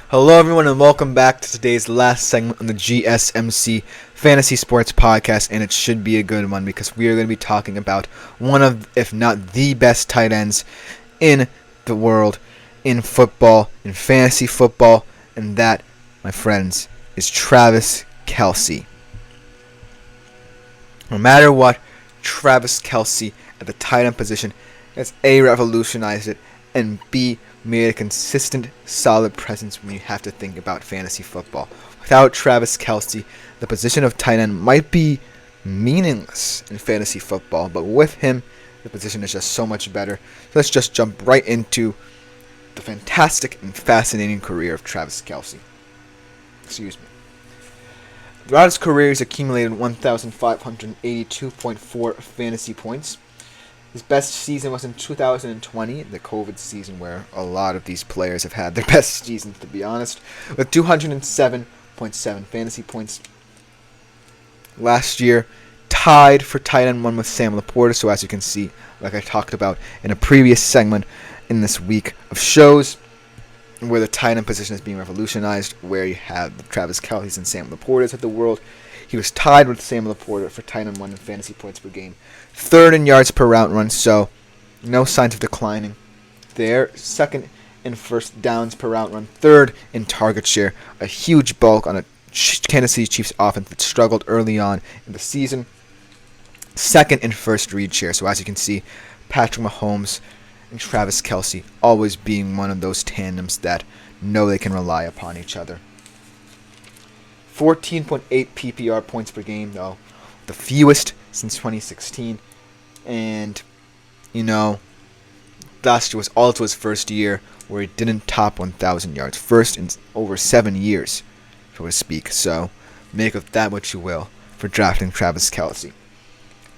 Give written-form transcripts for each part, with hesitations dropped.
Hello, everyone, and welcome back to today's last segment on the GSMC Fantasy Sports Podcast, and it should be a good one because we are going to be talking about one of, if not the best tight ends in the world, in football, in fantasy football, and that, my friends, is Travis Kelce. No matter what, Travis Kelce at the tight end position has A, revolutionized it, and B, made a consistent, solid presence when you have to think about fantasy football. Without Travis Kelce, the position of tight end might be meaningless in fantasy football, but with him, the position is just so much better. So let's just jump right into the fantastic and fascinating career of Travis Kelce. Excuse me. Throughout his career, he's accumulated 1,582.4 fantasy points. His best season was in 2020, the COVID season where a lot of these players have had their best seasons, to be honest, with 207.7 fantasy points. Last year, tied for tight end one with Sam Laporta, so as you can see, like I talked about in a previous segment in this week of shows, where the tight end position is being revolutionized, where you have the Travis Kelce's and Sam Laporta's of the world. He was tied with Sam Laporta for tight end one in fantasy points per game. Third in yards per route run, so no signs of declining there. Second in first downs per route run. Third in target share. A huge bulk on a Kansas City Chiefs offense that struggled early on in the season. Second in first read share. So as you can see, Patrick Mahomes and Travis Kelce always being one of those tandems that know they can rely upon each other. 14.8 PPR points per game, though, the fewest since 2016. And, last year was also his first year where he didn't top 1,000 yards. First in over 7 years, so to speak. So, make of that what you will for drafting Travis Kelce.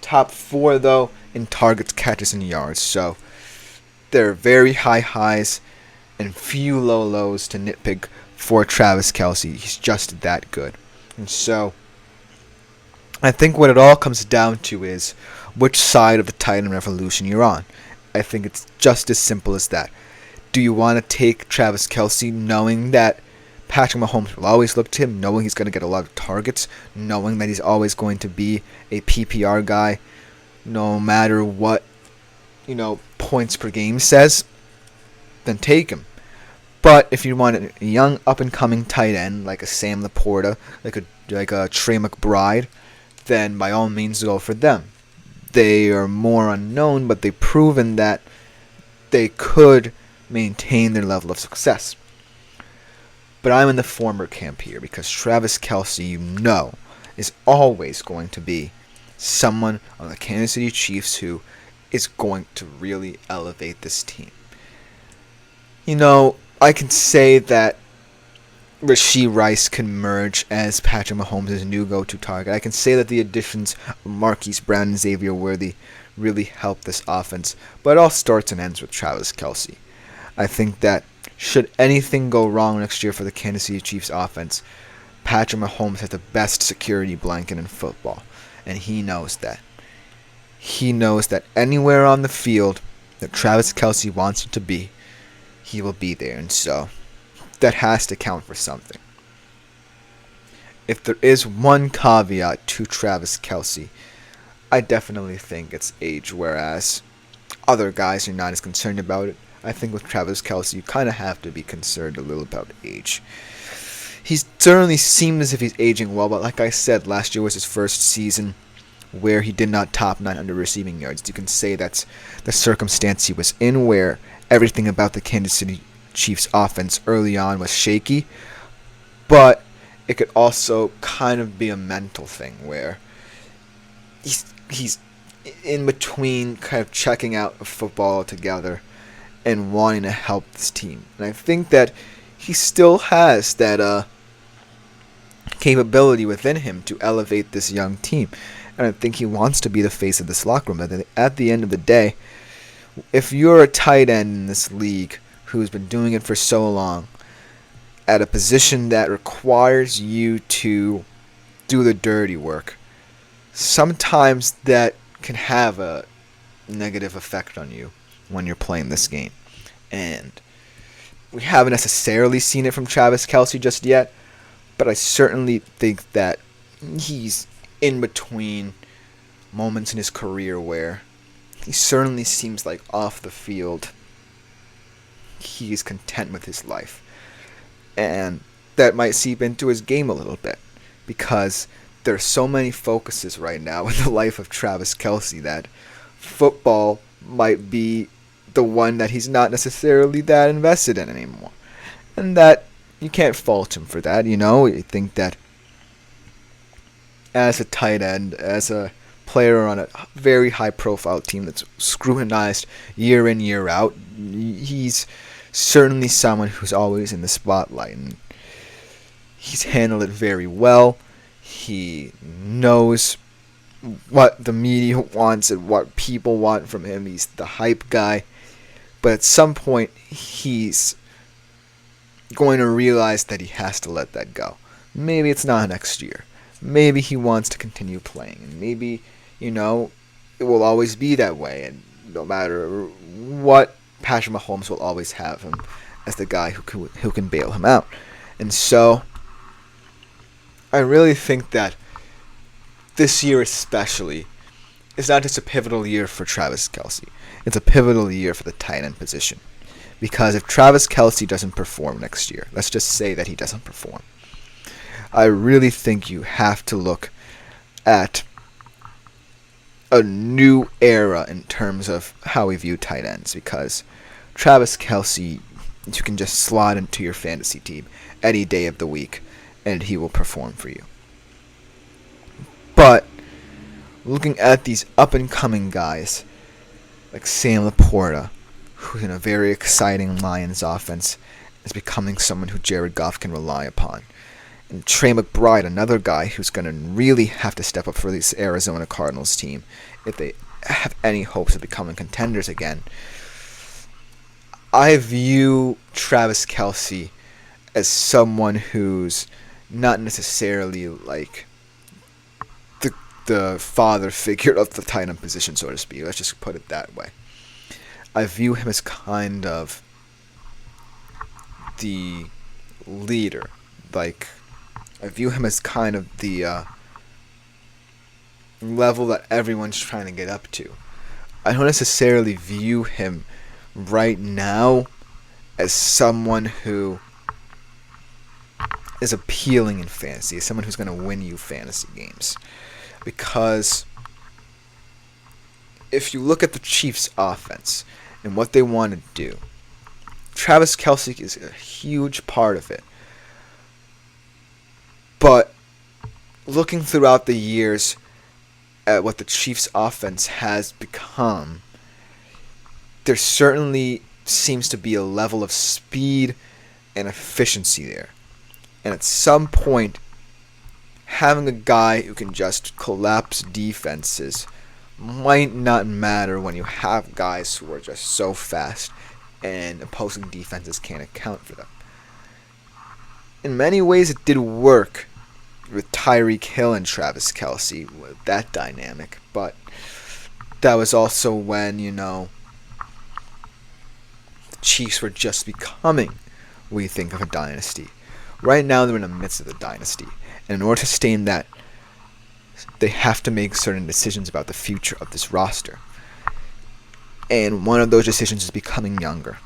Top 4, though, in targets, catches, and yards. So, there are very high highs and few low lows to nitpick for Travis Kelce. He's just that good. And so, I think what it all comes down to is which side of the tight end revolution you're on. I think it's just as simple as that. Do you want to take Travis Kelce knowing that Patrick Mahomes will always look to him, knowing he's going to get a lot of targets, knowing that he's always going to be a PPR guy, no matter what points per game says, then take him. But if you want a young up-and-coming tight end like a Sam Laporta, like a Trey McBride, then by all means go for them. They are more unknown, but they've proven that they could maintain their level of success. But I'm in the former camp here because Travis Kelce, is always going to be someone on the Kansas City Chiefs who is going to really elevate this team. I can say that Rashee Rice can merge as Patrick Mahomes' new go-to target. I can say that the additions of Marquise Brown and Xavier Worthy really help this offense. But it all starts and ends with Travis Kelce. I think that should anything go wrong next year for the Kansas City Chiefs offense, Patrick Mahomes has the best security blanket in football. And he knows that. He knows that anywhere on the field that Travis Kelce wants it to be, he will be there. And so that has to count for something. If there is one caveat to Travis Kelce, I definitely think it's age, whereas other guys are not as concerned about it. I think with Travis Kelce, you kind of have to be concerned a little about age. He certainly seems as if he's aging well, but like I said, last year was his first season where he did not top 900 receiving yards. You can say that's the circumstance he was in, where everything about the Kansas City Chiefs offense early on was shaky, but it could also kind of be a mental thing where he's in between kind of checking out of football altogether and wanting to help this team. And I think that he still has that capability within him to elevate this young team. And I think he wants to be the face of this locker room. At the end of the day, if you're a tight end in this league who's been doing it for so long, at a position that requires you to do the dirty work, sometimes that can have a negative effect on you when you're playing this game. And We haven't necessarily seen it from Travis Kelce just yet, but I certainly think that he's in between moments in his career where he certainly seems like off the field he's content with his life. And that might seep into his game a little bit because there are so many focuses right now in the life of Travis Kelce that football might be the one that he's not necessarily that invested in anymore. And that you can't fault him for that, you know? You think that as a tight end, as a player on a very high-profile team that's scrutinized year in, year out, he's certainly someone who's always in the spotlight. And he's handled it very well. He knows what the media wants and what people want from him. He's the hype guy. But at some point, he's going to realize that he has to let that go. Maybe it's not next year. Maybe he wants to continue playing. And maybe, it will always be that way. And no matter what, Patrick Mahomes will always have him as the guy who can bail him out. And so, I really think that this year especially is not just a pivotal year for Travis Kelce. It's a pivotal year for the tight end position. Because if Travis Kelce doesn't perform next year, let's just say that he doesn't perform, I really think you have to look at a new era in terms of how we view tight ends. Because Travis Kelce, you can just slot into your fantasy team any day of the week, and he will perform for you. But looking at these up-and-coming guys like Sam Laporta, who's in a very exciting Lions offense, is becoming someone who Jared Goff can rely upon. And Trey McBride, another guy who's going to really have to step up for this Arizona Cardinals team if they have any hopes of becoming contenders again. I view Travis Kelce as someone who's not necessarily like the father figure of the tight end position, so to speak. Let's just put it that way. I view him as kind of the leader. Like, I view him as kind of the level that everyone's trying to get up to. I don't necessarily view him right now as someone who is appealing in fantasy, as someone who's going to win you fantasy games. Because if you look at the Chiefs' offense and what they want to do, Travis Kelce is a huge part of it. But looking throughout the years at what the Chiefs' offense has become, there certainly seems to be a level of speed and efficiency there. And at some point, having a guy who can just collapse defenses might not matter when you have guys who are just so fast and opposing defenses can't account for them. In many ways, it did work with Tyreek Hill and Travis Kelce with that dynamic, but that was also when, the Chiefs were just becoming what you think of a dynasty. Right now, they're in the midst of the dynasty. And in order to stay in that, they have to make certain decisions about the future of this roster. And one of those decisions is becoming younger.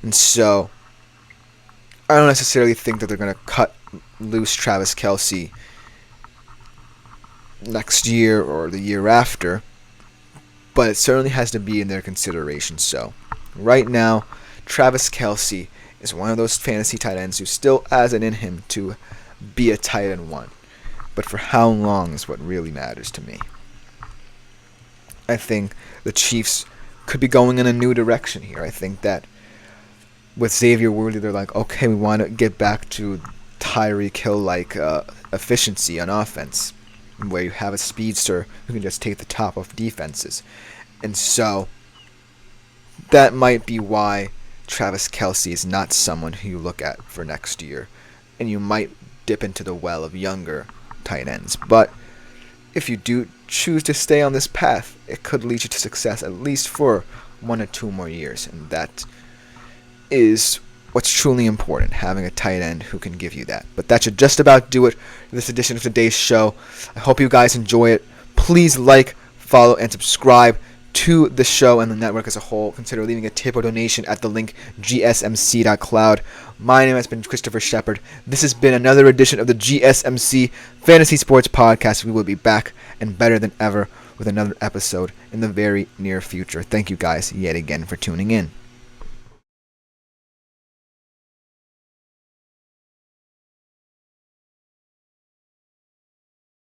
And so, I don't necessarily think that they're going to cut loose Travis Kelce next year or the year after. But it certainly has to be in their consideration. So, right now, Travis Kelce is one of those fantasy tight ends who still has it in him to be a tight end one. But for how long is what really matters to me. I think the Chiefs could be going in a new direction here. I think that with Xavier Worthy, they're like, okay, we want to get back to Tyreek Hill-like efficiency on offense, where you have a speedster who can just take the top off defenses. And so that might be why Travis Kelce is not someone who you look at for next year. And you might dip into the well of younger tight ends. But if you do choose to stay on this path, it could lead you to success at least for 1 or 2 more years. And that is what's truly important, having a tight end who can give you that. But that should just about do it for this edition of today's show. I hope you guys enjoy it. Please like, follow, and subscribe to the show and the network as a whole. Consider leaving a tip or donation at the link gsmc.cloud. My name has been Christopher Shepard. This has been another edition of the GSMC Fantasy Sports Podcast. We will be back and better than ever with another episode in the very near future. Thank you guys yet again for tuning in.